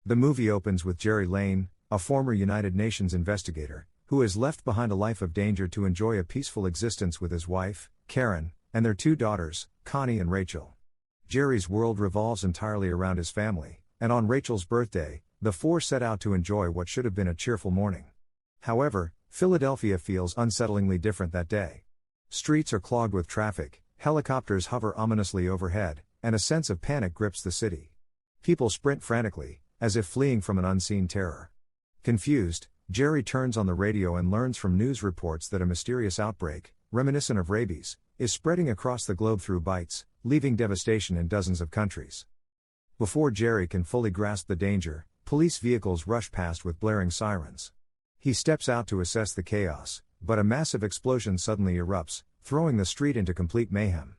The movie opens with Jerry Lane, a former United Nations investigator, who has left behind a life of danger to enjoy a peaceful existence with his wife, Karen, and their two daughters, Connie and Rachel. Jerry's world revolves entirely around his family, and on Rachel's birthday, the four set out to enjoy what should have been a cheerful morning. However, Philadelphia feels unsettlingly different that day. Streets are clogged with traffic, helicopters hover ominously overhead, and a sense of panic grips the city. People sprint frantically, as if fleeing from an unseen terror. Confused, Jerry turns on the radio and learns from news reports that a mysterious outbreak, reminiscent of rabies, is spreading across the globe through bites, leaving devastation in dozens of countries. Before Jerry can fully grasp the danger, police vehicles rush past with blaring sirens. He steps out to assess the chaos, but a massive explosion suddenly erupts, throwing the street into complete mayhem.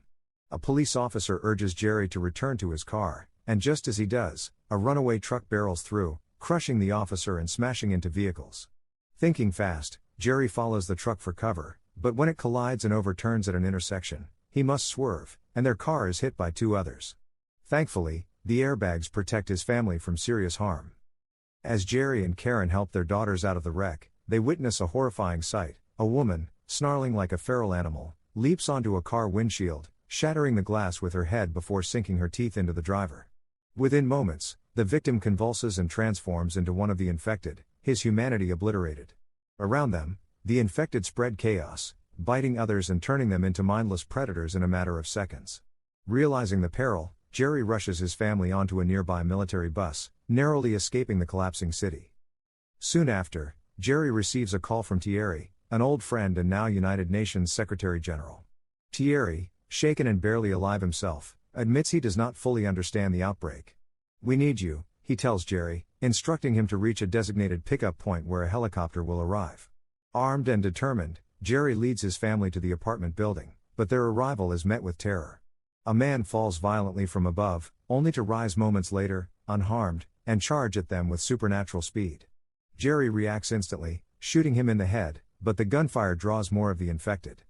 A police officer urges Jerry to return to his car, and just as he does, a runaway truck barrels through, crushing the officer and smashing into vehicles. Thinking fast, Jerry follows the truck for cover, but when it collides and overturns at an intersection, he must swerve, and their car is hit by two others. Thankfully, the airbags protect his family from serious harm. As Jerry and Karen help their daughters out of the wreck, they witness a horrifying sight. A woman, snarling like a feral animal, leaps onto a car windshield, shattering the glass with her head before sinking her teeth into the driver. Within moments, the victim convulses and transforms into one of the infected, his humanity obliterated. Around them, the infected spread chaos, biting others and turning them into mindless predators in a matter of seconds. Realizing the peril, Jerry rushes his family onto a nearby military bus, narrowly escaping the collapsing city. Soon after, Jerry receives a call from Thierry, an old friend and now United Nations Secretary General. Thierry, shaken and barely alive himself, admits he does not fully understand the outbreak. "We need you," he tells Jerry, instructing him to reach a designated pickup point where a helicopter will arrive. Armed and determined, Jerry leads his family to the apartment building, but their arrival is met with terror. A man falls violently from above, only to rise moments later, unharmed, and charge at them with supernatural speed. Jerry reacts instantly, shooting him in the head, but the gunfire draws more of the infected.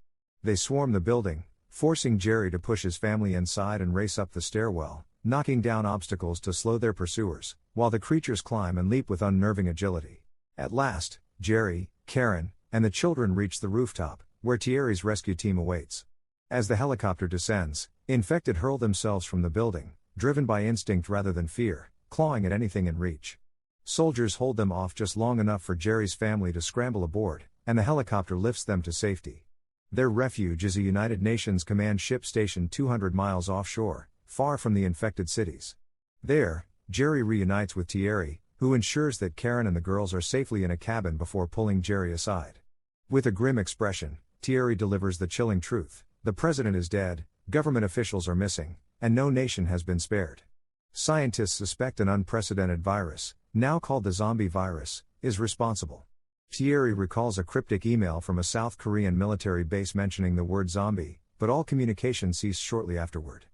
They swarm the building, forcing Jerry to push his family inside and race up the stairwell, knocking down obstacles to slow their pursuers, while the creatures climb and leap with unnerving agility. At last, Jerry, Karen, and the children reach the rooftop, where Thierry's rescue team awaits. As the helicopter descends, infected hurl themselves from the building, driven by instinct rather than fear, clawing at anything in reach. Soldiers hold them off just long enough for Jerry's family to scramble aboard, and the helicopter lifts them to safety. Their refuge is a United Nations command ship stationed 200 miles offshore, far from the infected cities. There, Jerry reunites with Thierry, who ensures that Karen and the girls are safely in a cabin before pulling Jerry aside. With a grim expression, Thierry delivers the chilling truth: the president is dead, government officials are missing, and no nation has been spared. Scientists suspect an unprecedented virus, now called the zombie virus, is responsible. Thierry recalls a cryptic email from a South Korean military base mentioning the word zombie, but all communication ceased shortly afterward.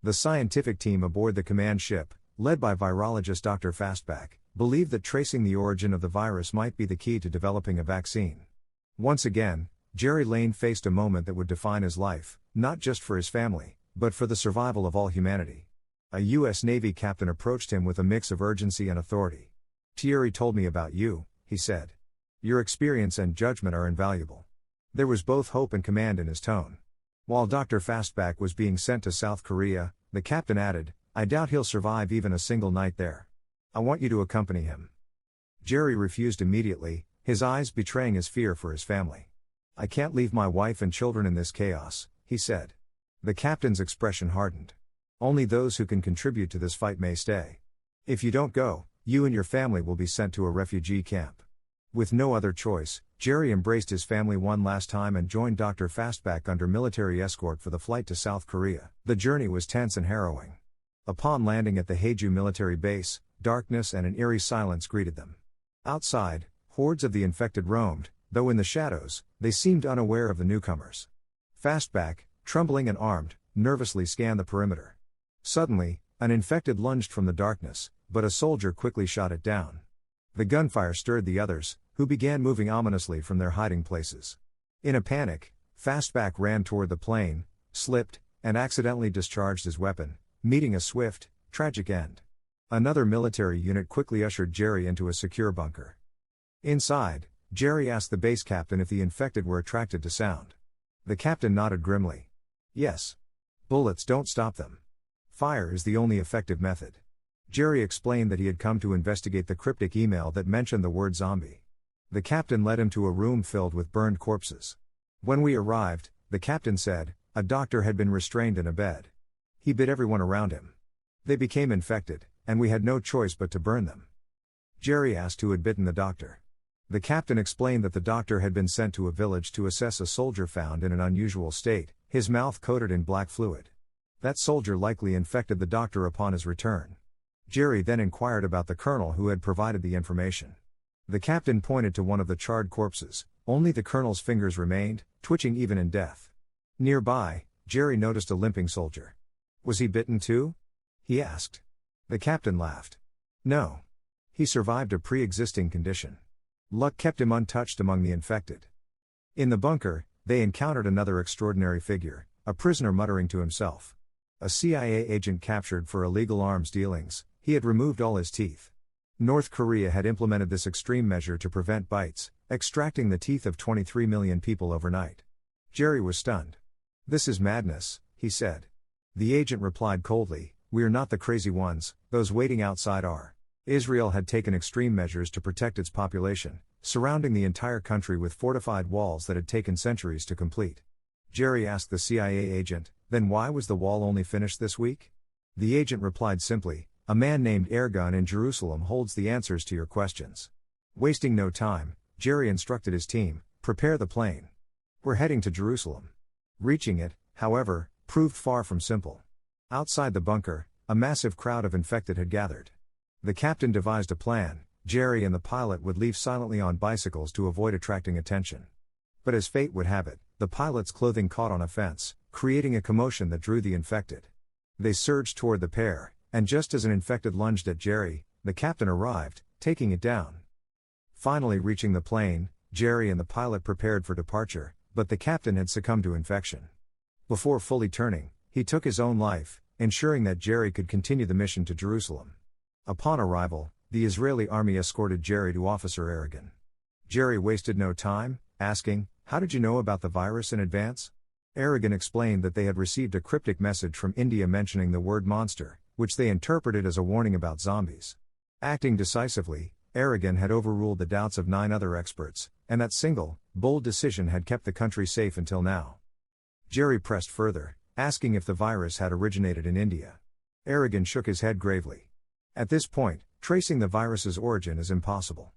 The scientific team aboard the command ship, led by virologist Dr. Fastback, believed that tracing the origin of the virus might be the key to developing a vaccine. Once again, Jerry Lane faced a moment that would define his life, not just for his family, but for the survival of all humanity. A U.S. Navy captain approached him with a mix of urgency and authority. "Thierry told me about you," he said. "Your experience and judgment are invaluable." There was both hope and command in his tone. While Dr. Fastback was being sent to South Korea, the captain added, "I doubt he'll survive even a single night there. I want you to accompany him." Jerry refused immediately, his eyes betraying his fear for his family. "I can't leave my wife and children in this chaos," he said. The captain's expression hardened. "Only those who can contribute to this fight may stay. If you don't go, you and your family will be sent to a refugee camp." With no other choice, Jerry embraced his family one last time and joined Dr. Fastback under military escort for the flight to South Korea. The journey was tense and harrowing. Upon landing at the Haeju military base, darkness and an eerie silence greeted them. Outside, hordes of the infected roamed, though in the shadows, they seemed unaware of the newcomers. Fastback, trembling and armed, nervously scanned the perimeter. Suddenly, an infected lunged from the darkness, but a soldier quickly shot it down. The gunfire stirred the others, who began moving ominously from their hiding places. In a panic, Fastback ran toward the plane, slipped, and accidentally discharged his weapon, meeting a swift, tragic end. Another military unit quickly ushered Jerry into a secure bunker. Inside, Jerry asked the base captain if the infected were attracted to sound. The captain nodded grimly. Yes. Bullets don't stop them. Fire is the only effective method. Jerry explained that he had come to investigate the cryptic email that mentioned the word zombie. The captain led him to a room filled with burned corpses. When we arrived, the captain said, a doctor had been restrained in a bed. He bit everyone around him. They became infected, and we had no choice but to burn them. Jerry asked who had bitten the doctor. The captain explained that the doctor had been sent to a village to assess a soldier found in an unusual state, his mouth coated in black fluid. That soldier likely infected the doctor upon his return. Jerry then inquired about the colonel who had provided the information. The captain pointed to one of the charred corpses. Only the colonel's fingers remained, twitching even in death. Nearby, Jerry noticed a limping soldier. Was he bitten too? He asked. The captain laughed. No. He survived a pre-existing condition. Luck kept him untouched among the infected. In the bunker, they encountered another extraordinary figure, a prisoner muttering to himself. A CIA agent captured for illegal arms dealings, he had removed all his teeth. North Korea had implemented this extreme measure to prevent bites, extracting the teeth of 23 million people overnight. Jerry was stunned. This is madness, he said. The agent replied coldly, we are not the crazy ones, those waiting outside are. Israel had taken extreme measures to protect its population, surrounding the entire country with fortified walls that had taken centuries to complete. Jerry asked the CIA agent, then why was the wall only finished this week? The agent replied simply, a man named Ergun in Jerusalem holds the answers to your questions. Wasting no time, Jerry instructed his team, prepare the plane. We're heading to Jerusalem. Reaching it, however, proved far from simple. Outside the bunker, a massive crowd of infected had gathered. The captain devised a plan. Jerry and the pilot would leave silently on bicycles to avoid attracting attention. But as fate would have it, the pilot's clothing caught on a fence, creating a commotion that drew the infected. They surged toward the pair, and just as an infected lunged at Jerry, the captain arrived, taking it down. Finally reaching the plane, Jerry and the pilot prepared for departure, but the captain had succumbed to infection. Before fully turning, he took his own life, ensuring that Jerry could continue the mission to Jerusalem. Upon arrival, the Israeli army escorted Jerry to Officer Ergun. Jerry wasted no time, asking, how did you know about the virus in advance? Ergun explained that they had received a cryptic message from India mentioning the word monster, which they interpreted as a warning about zombies. Acting decisively, Ergun had overruled the doubts of 9 other experts, and that single, bold decision had kept the country safe until now. Jerry pressed further, asking if the virus had originated in India. Ergun shook his head gravely. At this point, tracing the virus's origin is impossible.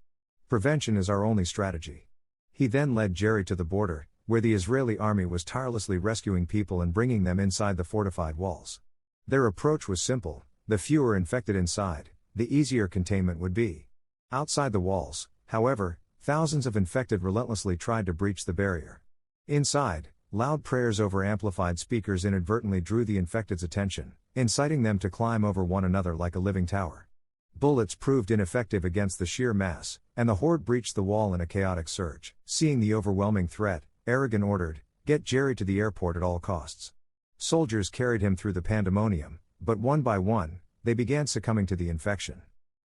Prevention is our only strategy. He then led Jerry to the border, where the Israeli army was tirelessly rescuing people and bringing them inside the fortified walls. Their approach was simple: the fewer infected inside, the easier containment would be. Outside the walls, however, thousands of infected relentlessly tried to breach the barrier. Inside, loud prayers over amplified speakers inadvertently drew the infected's attention, inciting them to climb over one another like a living tower. Bullets proved ineffective against the sheer mass, and the horde breached the wall in a chaotic surge. Seeing the overwhelming threat, Ergun ordered, get Jerry to the airport at all costs. Soldiers carried him through the pandemonium, but one by one, they began succumbing to the infection.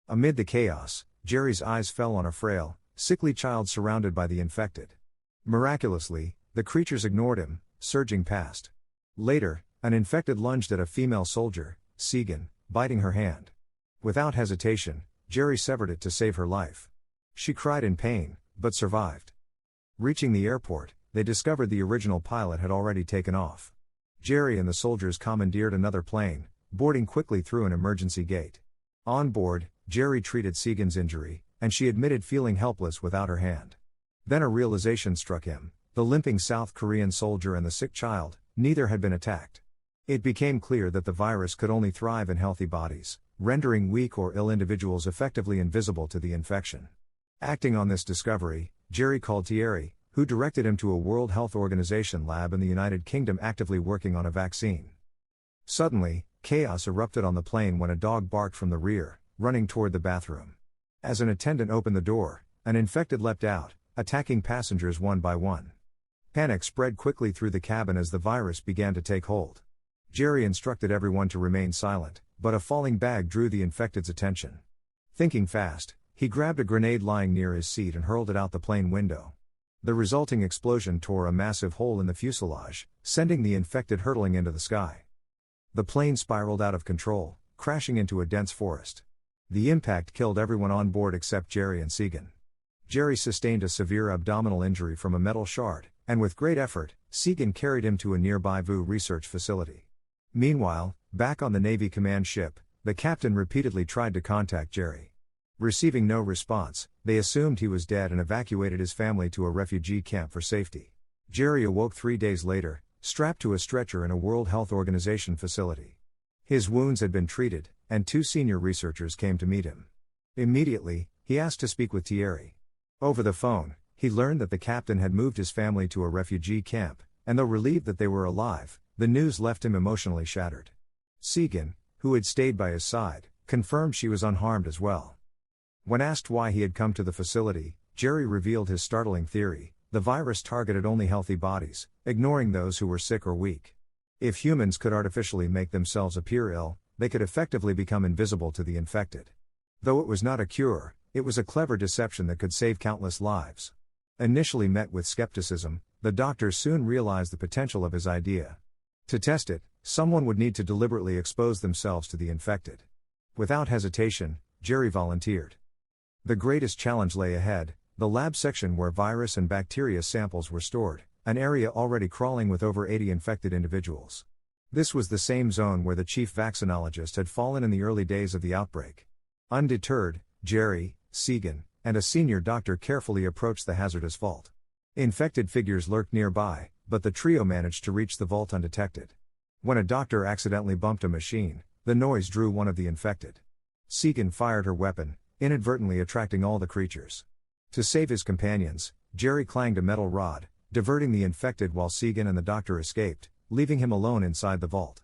Amid the chaos, Jerry's eyes fell on a frail, sickly child surrounded by the infected. Miraculously, the creatures ignored him, surging past. Later, an infected lunged at a female soldier, Segan, biting her hand. Without hesitation, Jerry severed it to save her life. She cried in pain, but survived. Reaching the airport, they discovered the original pilot had already taken off. Jerry and the soldiers commandeered another plane, boarding quickly through an emergency gate. On board, Jerry treated Segan's injury, and she admitted feeling helpless without her hand. Then a realization struck him: the limping South Korean soldier and the sick child, neither had been attacked. It became clear that the virus could only thrive in healthy bodies, rendering weak or ill individuals effectively invisible to the infection. Acting on this discovery, Jerry called Thierry, who directed him to a World Health Organization lab in the United Kingdom actively working on a vaccine. Suddenly, chaos erupted on the plane when a dog barked from the rear, running toward the bathroom. As an attendant opened the door, an infected leapt out, attacking passengers one by one. Panic spread quickly through the cabin as the virus began to take hold. Jerry instructed everyone to remain silent, but a falling bag drew the infected's attention. Thinking fast, he grabbed a grenade lying near his seat and hurled it out the plane window. The resulting explosion tore a massive hole in the fuselage, sending the infected hurtling into the sky. The plane spiraled out of control, crashing into a dense forest. The impact killed everyone on board except Jerry and Segan. Jerry sustained a severe abdominal injury from a metal shard, and with great effort, Segan carried him to a nearby VU research facility. Meanwhile, back on the Navy command ship, the captain repeatedly tried to contact Jerry. Receiving no response, they assumed he was dead and evacuated his family to a refugee camp for safety. Jerry awoke 3 days later, strapped to a stretcher in a World Health Organization facility. His wounds had been treated, and 2 senior researchers came to meet him. Immediately, he asked to speak with Thierry. Over the phone, he learned that the captain had moved his family to a refugee camp, and though relieved that they were alive, the news left him emotionally shattered. Segan, who had stayed by his side, confirmed she was unharmed as well. When asked why he had come to the facility, Jerry revealed his startling theory: the virus targeted only healthy bodies, ignoring those who were sick or weak. If humans could artificially make themselves appear ill, they could effectively become invisible to the infected. Though it was not a cure, it was a clever deception that could save countless lives. Initially met with skepticism, the doctors soon realized the potential of his idea. To test it, someone would need to deliberately expose themselves to the infected. Without hesitation, Jerry volunteered. The greatest challenge lay ahead: the lab section where virus and bacteria samples were stored, an area already crawling with over 80 infected individuals. This was the same zone where the chief vaccinologist had fallen in the early days of the outbreak. Undeterred, Jerry, Segan, and a senior doctor carefully approached the hazardous vault. Infected figures lurked nearby, but the trio managed to reach the vault undetected. When a doctor accidentally bumped a machine, the noise drew one of the infected. Segan fired her weapon, inadvertently attracting all the creatures. To save his companions, Jerry clanged a metal rod, diverting the infected while Segan and the doctor escaped, leaving him alone inside the vault.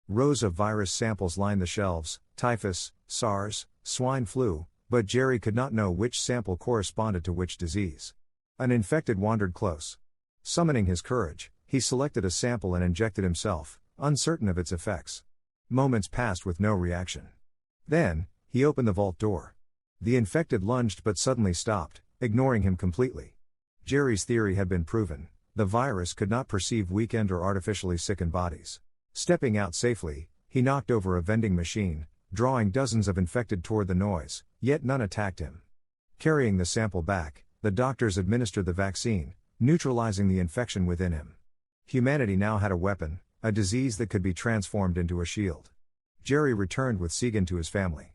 Rows of virus samples lined the shelves: typhus, SARS, swine flu, but Jerry could not know which sample corresponded to which disease. An infected wandered close. Summoning his courage, he selected a sample and injected himself, uncertain of its effects. Moments passed with no reaction. Then, he opened the vault door. The infected lunged but suddenly stopped, ignoring him completely. Jerry's theory had been proven: the virus could not perceive weakened or artificially sickened bodies. Stepping out safely, he knocked over a vending machine, drawing dozens of infected toward the noise, yet none attacked him. Carrying the sample back, the doctors administered the vaccine, neutralizing the infection within him. Humanity now had a weapon, a disease that could be transformed into a shield. Jerry returned with Segan to his family.